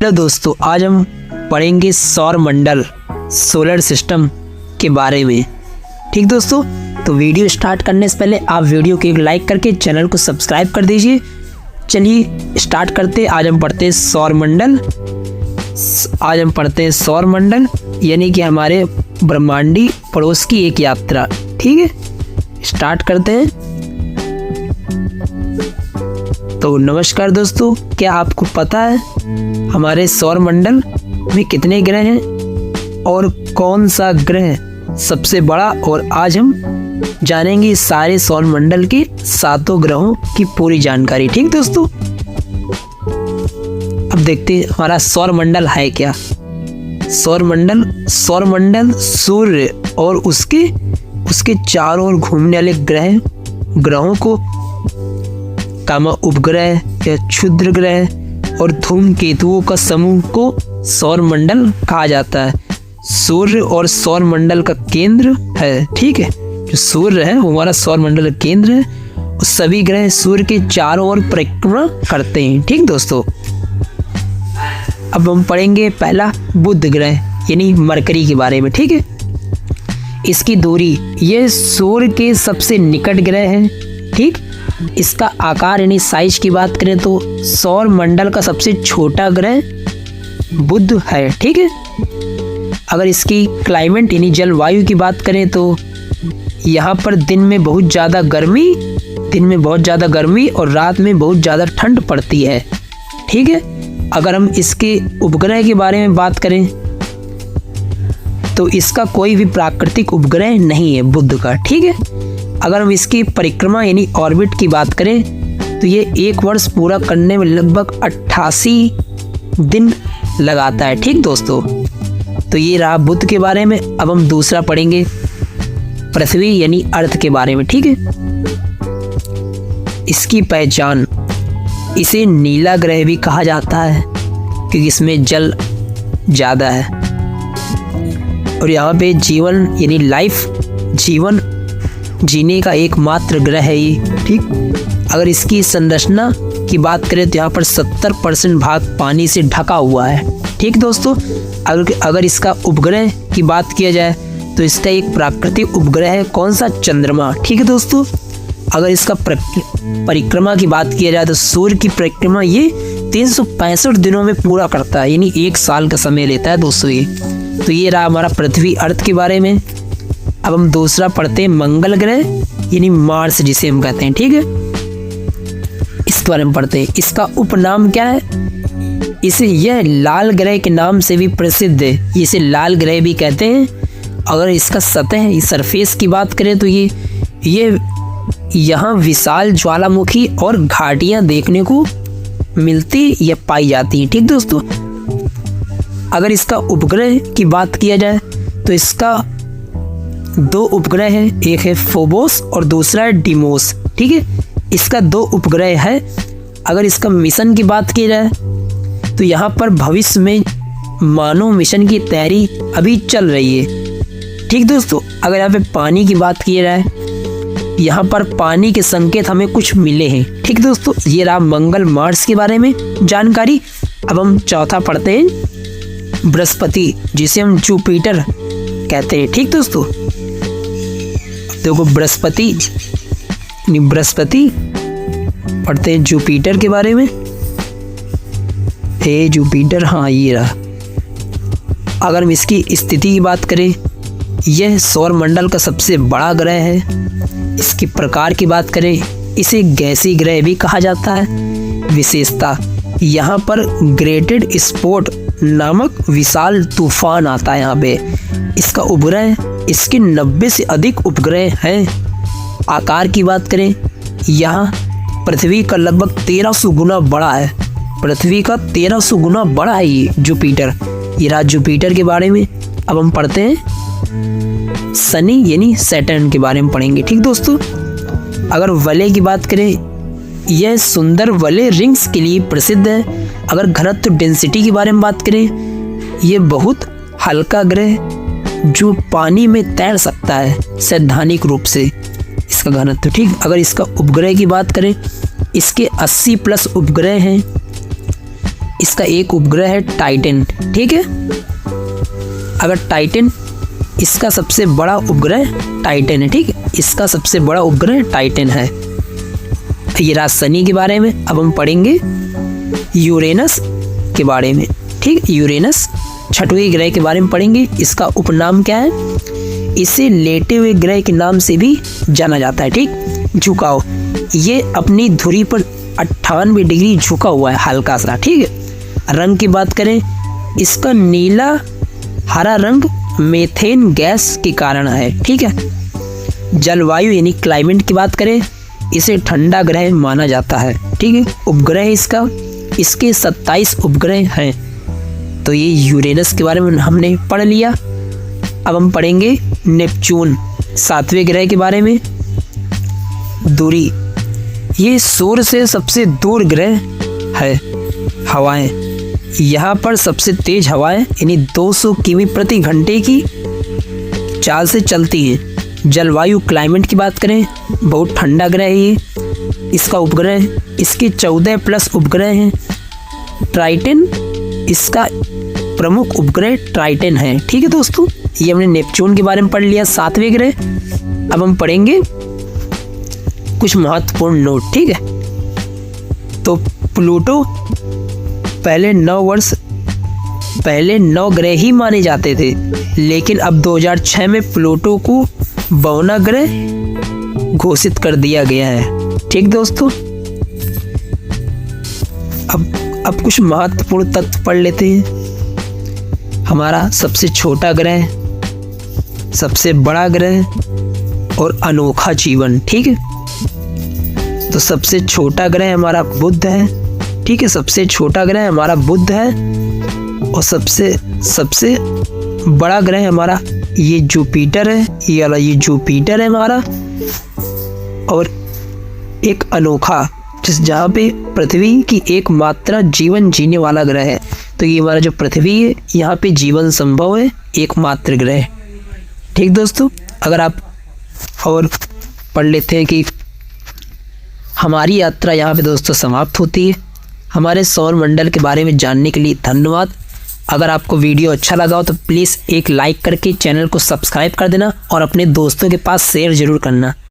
Hello दोस्तों, आज हम पढ़ेंगे सौर मंडल सोलर सिस्टम के बारे में। ठीक दोस्तों, तो वीडियो स्टार्ट करने से पहले आप वीडियो को एक लाइक करके चैनल को सब्सक्राइब कर दीजिए। चलिए स्टार्ट करते। आज हम पढ़ते हैं सौर मंडल यानी कि हमारे ब्रह्मांडी पड़ोस की एक यात्रा। ठीक है, स्टार्ट करते हैं। तो नमस्कार दोस्तों, क्या आपको पता है हमारे सौर मंडल में कितने ग्रह हैं और कौन सा ग्रह सबसे बड़ा? और आज हम जानेंगे सारे सौर मंडल के 7 ग्रहों की पूरी जानकारी। ठीक दोस्तों, अब देखते हैं हमारा सौर मंडल है क्या। सौर मंडल सूर्य और उसके चारों ओर घूमने वाले ग्रहों को उपग्रह या क्षुद्र ग्रह और धूमकेतुओं का समूह को सौर मंडल कहा जाता है। सूर्य और सौर मंडल का केंद्र है। ठीक है, जो सूर्य है वो हमारा सौर मंडल का केंद्र है और सभी ग्रह सूर्य के चारों ओर परिक्रमा करते हैं। ठीक दोस्तों, अब हम पढ़ेंगे पहला बुध ग्रह यानी मरकरी के बारे में। ठीक है, इसकी दूरी, ये सूर्य के सबसे निकट ग्रह है। ठीक, इसका आकार यानी साइज की बात करें तो सौर मंडल का सबसे छोटा ग्रह बुध है। ठीक है, अगर इसकी क्लाइमेट यानी जलवायु की बात करें तो यहाँ पर दिन में बहुत ज़्यादा गर्मी और रात में बहुत ज़्यादा ठंड पड़ती है। ठीक है, अगर हम इसके उपग्रह के बारे में बात करें तो इसका कोई भी प्राकृतिक उपग्रह नहीं है बुध का। ठीक है, अगर हम इसकी परिक्रमा यानी ऑर्बिट की बात करें तो ये 1 वर्ष पूरा करने में लगभग 88 दिन लगाता है। ठीक दोस्तों, तो ये रहा बुध के बारे में। अब हम दूसरा पढ़ेंगे पृथ्वी यानी अर्थ के बारे में। ठीक है, इसकी पहचान, इसे नीला ग्रह भी कहा जाता है क्योंकि इसमें जल ज़्यादा है और यहाँ पे जीवन यानी जीवन जीने का एकमात्र ग्रह है ये। ठीक, अगर इसकी संरचना की बात करें तो यहाँ पर 70% भाग पानी से ढका हुआ है। ठीक दोस्तों, अगर इसका उपग्रह की बात किया जाए तो इसका एक प्राकृतिक उपग्रह है। कौन सा? चंद्रमा। ठीक है दोस्तों, अगर इसका परिक्रमा की बात किया जाए तो सूर्य की परिक्रमा ये 365 दिनों में पूरा करता है, यानी 1 साल का समय लेता है दोस्तों ये। तो ये रहा हमारा पृथ्वी अर्थ के बारे में। अब हम दूसरा पढ़ते हैं मंगल ग्रह यानी मार्स जिसे हम कहते हैं। ठीक है, इसके बारे में पढ़ते हैं। इसका उपनाम क्या है? यह लाल ग्रह के नाम से भी प्रसिद्ध है, इसे लाल ग्रह भी कहते हैं। अगर इसका सतह सरफेस की बात करें तो ये यहाँ विशाल ज्वालामुखी और घाटियाँ देखने को मिलती या पाई जाती हैं। ठीक दोस्तों, अगर इसका उपग्रह की बात किया जाए तो इसका 2 उपग्रह है, एक है फोबोस और दूसरा है डिमोस। ठीक है, इसका 2 उपग्रह है। अगर इसका मिशन की बात की जाए तो यहाँ पर भविष्य में मानव मिशन की तैयारी अभी चल रही है। ठीक दोस्तों, अगर यहाँ पे पानी की बात की जाए, यहाँ पर पानी के संकेत हमें कुछ मिले हैं। ठीक दोस्तों, ये रहा मंगल मार्स के बारे में जानकारी। अब हम चौथा पढ़ते हैं बृहस्पति जिसे हम जुपिटर कहते हैं। ठीक दोस्तों, देखो बृहस्पति पढ़ते हैं जुपिटर के बारे में। जुपिटर, हाँ ये रहा। अगर हम इसकी स्थिति की बात करें, यह सौर मंडल का सबसे बड़ा ग्रह है। इसके प्रकार की बात करें, इसे गैसीय ग्रह भी कहा जाता है। विशेषता, यहाँ पर ग्रेटेड स्पॉट नामक विशाल तूफान आता है यहाँ पे। इसका उपग्रह, इसके 90 से अधिक उपग्रह हैं। आकार की बात करें, यहाँ पृथ्वी का लगभग 1300 गुना बड़ा है। पृथ्वी का 1300 गुना बड़ा है ये जुपिटर। ये रहा जुपिटर के बारे में। अब हम पढ़ते हैं शनि यानी सैटर्न के बारे में पढ़ेंगे। ठीक दोस्तों, अगर वलय की बात करें, यह सुंदर वलय रिंग्स के लिए प्रसिद्ध है। अगर घनत्व डेंसिटी के बारे में बात करें, यह बहुत हल्का ग्रह जो पानी में तैर सकता है सैद्धांतिक रूप से इसका घनत्व। ठीक, अगर इसका उपग्रह की बात करें, इसके 80+ उपग्रह हैं। इसका एक उपग्रह है टाइटन, ठीक है। अगर टाइटन, इसका सबसे बड़ा उपग्रह टाइटन है, ठीक है, इसका सबसे बड़ा उपग्रह टाइटन है। ये रहा शनि के बारे में। अब हम पढ़ेंगे यूरेनस के बारे में, ठीक। यूरेनस 6वें ग्रह के बारे में पढ़ेंगे। इसका उपनाम क्या है? इसे लेटे हुए ग्रह के नाम से भी जाना जाता है, ठीक। झुकाव, ये अपनी धुरी पर 98 डिग्री झुका हुआ है, हल्का सा, ठीक है। रंग की बात करें, इसका नीला हरा रंग मीथेन गैस के कारण है, ठीक है। जलवायु यानी क्लाइमेट की बात करें, इसे ठंडा ग्रह माना जाता है, ठीक है। उपग्रह इसके 27 उपग्रह हैं। तो ये यूरेनस के बारे में हमने पढ़ लिया। अब हम पढ़ेंगे नेपच्यून 7वें ग्रह के बारे में। दूरी, ये सूर्य से सबसे दूर ग्रह है। हवाएं, यहाँ पर सबसे तेज हवाएं यानी 200 किमी प्रति घंटे की चाल से चलती हैं। जलवायु क्लाइमेट की बात करें, बहुत ठंडा ग्रह है ये। इसका उपग्रह, इसके 14+ उपग्रह हैं। ट्राइटन, इसका प्रमुख उपग्रह ट्राइटन है, ठीक है दोस्तों। ये हमने नेपच्यून के बारे में पढ़ लिया, 7वें ग्रह। अब हम पढ़ेंगे कुछ महत्वपूर्ण नोट, ठीक है। तो प्लूटो पहले 9 ग्रह ही माने जाते थे, लेकिन अब 2006 में प्लूटो को 52वां ग्रह घोषित कर दिया गया है, ठीक दोस्तों। अब कुछ महत्वपूर्ण तथ्य पढ़ लेते हैं। हमारा सबसे छोटा ग्रह, सबसे बड़ा ग्रह और अनोखा जीवन, ठीक है। तो सबसे छोटा ग्रह हमारा बुध है, ठीक है। सबसे छोटा ग्रह हमारा बुध है और सबसे बड़ा ग्रह हमारा ये जुपिटर है। ये जुपिटर है हमारा। और एक अनोखा, जहाँ पे पृथ्वी की एकमात्र जीवन जीने वाला ग्रह है। तो ये हमारा जो पृथ्वी है, यहाँ पे जीवन संभव है, एकमात्र ग्रह, ठीक दोस्तों। अगर आप और पढ़ लेते हैं कि हमारी यात्रा यहाँ पे दोस्तों समाप्त होती है। हमारे सौर मंडल के बारे में जानने के लिए धन्यवाद। अगर आपको वीडियो अच्छा लगा हो तो प्लीज़ एक लाइक करके चैनल को सब्सक्राइब कर देना और अपने दोस्तों के पास शेयर ज़रूर करना।